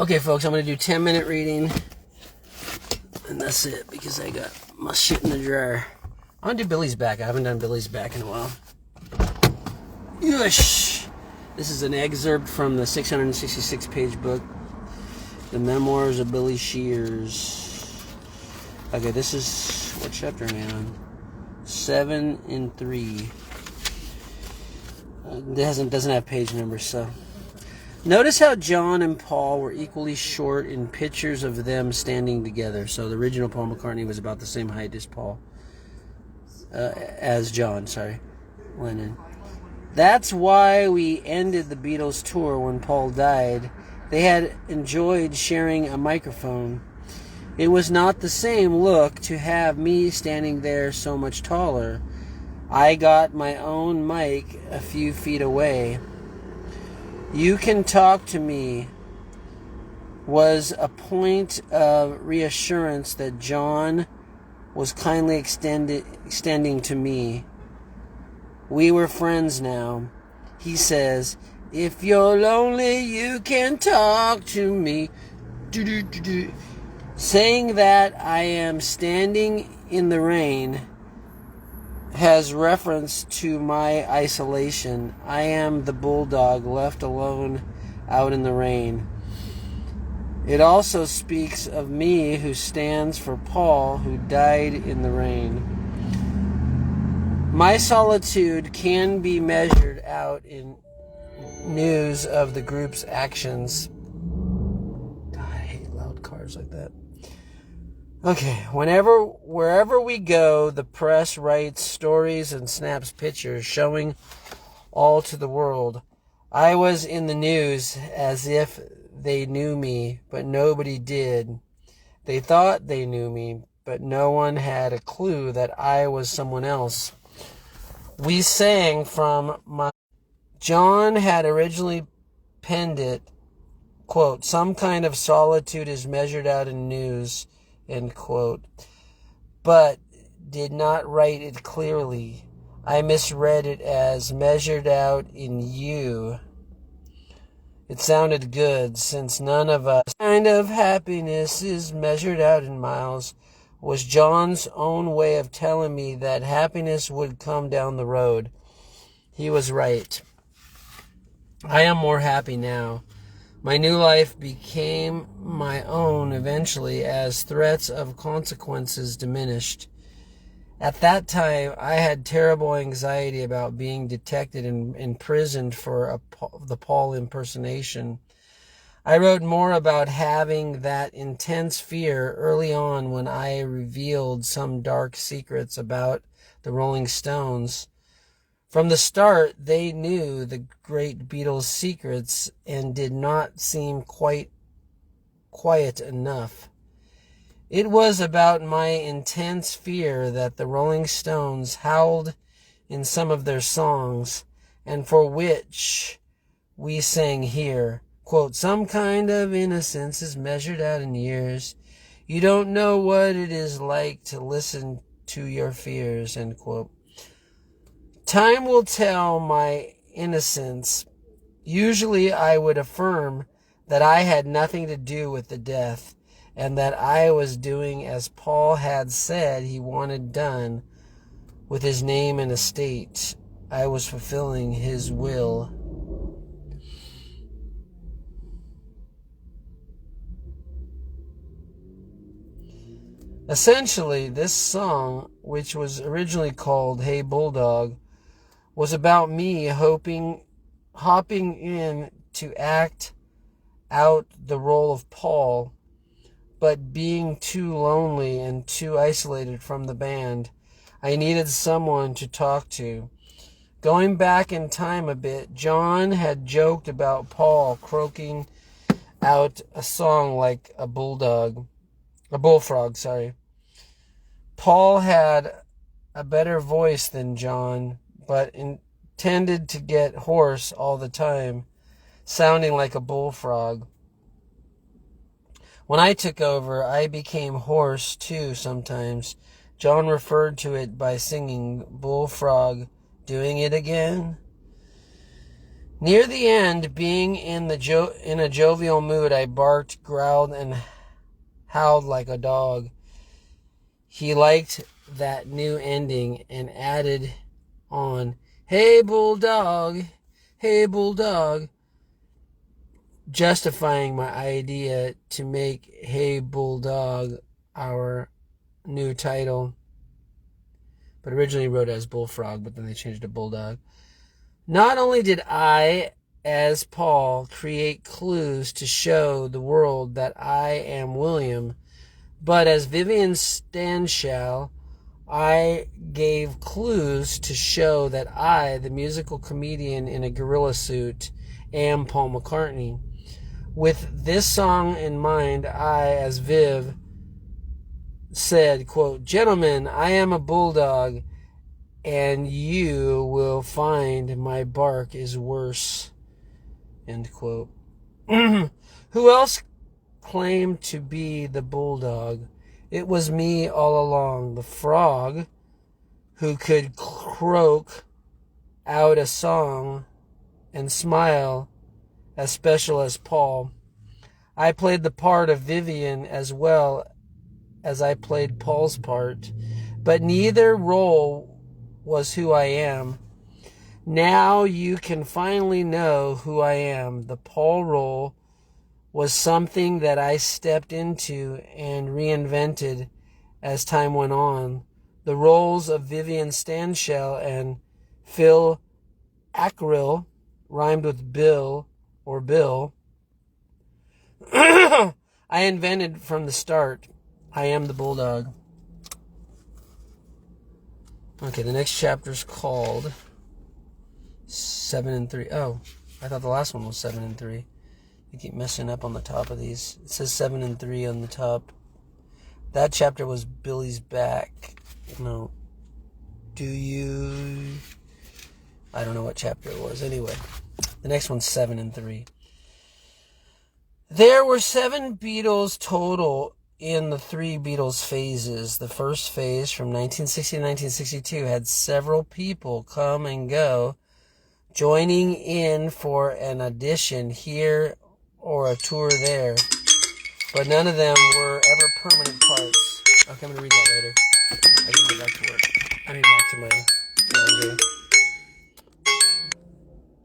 Okay, folks, I'm going to do 10-minute reading. And that's it, because I got my shit in the dryer. I'm going to do Billy's Back. I haven't done Billy's Back in a while. Yush! This is an excerpt from the 666-page book, The Memoirs of Billy Shears. Okay, this is... what chapter am I on? 7 and 3. It doesn't have page numbers, so... Notice how John and Paul were equally short in pictures of them standing together. So the original Paul McCartney was about the same height as Lennon. That's why we ended the Beatles tour when Paul died. They had enjoyed sharing a microphone. It was not the same look to have me standing there so much taller. I got my own mic a few feet away. You can talk to me was a point of reassurance that John was kindly extending to me. We were friends now. He says, if you're lonely, you can talk to me. Saying that I am standing in the rain has reference to my isolation. I am the bulldog left alone out in the rain. It also speaks of me who stands for Paul, who died in the rain. My solitude can be measured out in news of the group's actions. God, I hate loud cars like that. Okay, wherever we go, the press writes stories and snaps pictures showing all to the world. I was in the news as if they knew me, but nobody did. They thought they knew me, but no one had a clue that I was someone else. We sang from my... John had originally penned it, quote, some kind of solitude is measured out in news, end quote, but did not write it clearly. I misread it as measured out in you. It sounded good, since none of us kind of happiness is measured out in miles, was John's own way of telling me that happiness would come down the road. He was right. I am more happy now. My new life became my own eventually as threats of consequences diminished. At that time, I had terrible anxiety about being detected and imprisoned for the Paul impersonation. I wrote more about having that intense fear early on when I revealed some dark secrets about the Rolling Stones. From the start, they knew the great Beatles' secrets and did not seem quite quiet enough. It was about my intense fear that the Rolling Stones howled in some of their songs, and for which we sang here, quote, some kind of innocence is measured out in years. You don't know what it is like to listen to your fears, end quote. Time will tell my innocence. Usually I would affirm that I had nothing to do with the death and that I was doing as Paul had said he wanted done with his name and estate. I was fulfilling his will. Essentially, this song, which was originally called Hey Bulldog, was about me hopping in to act out the role of Paul, but being too lonely and too isolated from the band. I needed someone to talk to. Going back in time a bit, John had joked about Paul croaking out a song like a bullfrog. Paul had a better voice than John, but intended to get hoarse all the time, sounding like a bullfrog. When I took over, I became hoarse too sometimes. John referred to it by singing, bullfrog, doing it again. Near the end, being in a jovial mood, I barked, growled, and howled like a dog. He liked that new ending and added on, "Hey, bulldog, hey, bulldog," justifying my idea to make "Hey, Bulldog" our new title. But originally wrote as Bullfrog, but then they changed it to Bulldog. Not only did I, as Paul, create clues to show the world that I am William, but as Vivian Stanshall, I gave clues to show that I, the musical comedian in a gorilla suit, am Paul McCartney. With this song in mind, I, as Viv, said, quote, "Gentlemen, I am a bulldog, and you will find my bark is worse," end quote. Who else claimed to be the bulldog? It was me all along, the frog who could croak out a song and smile as special as Paul. I played the part of Vivian as well as I played Paul's part, but neither role was who I am. Now you can finally know who I am. The Paul role was something that I stepped into and reinvented as time went on. The roles of Vivian Stanshall and Phil Ackrill rhymed with Bill or Bill. I invented from the start. I am the bulldog. Okay, the next chapter's called 7 and 3. Oh, I thought the last one was 7 and 3. I keep messing up on the top of these. It says 7 and 3 on the top. That chapter was Billy's back. No. Do you... I don't know what chapter it was. Anyway, the next one's 7 and 3. There were 7 Beatles total in the 3 Beatles phases. The first phase, from 1960 to 1962, had several people come and go, joining in for an audition here or a tour there, but none of them were ever permanent parts. Okay, I'm going to read that later. I gotta get back to work. I need back to my laundry.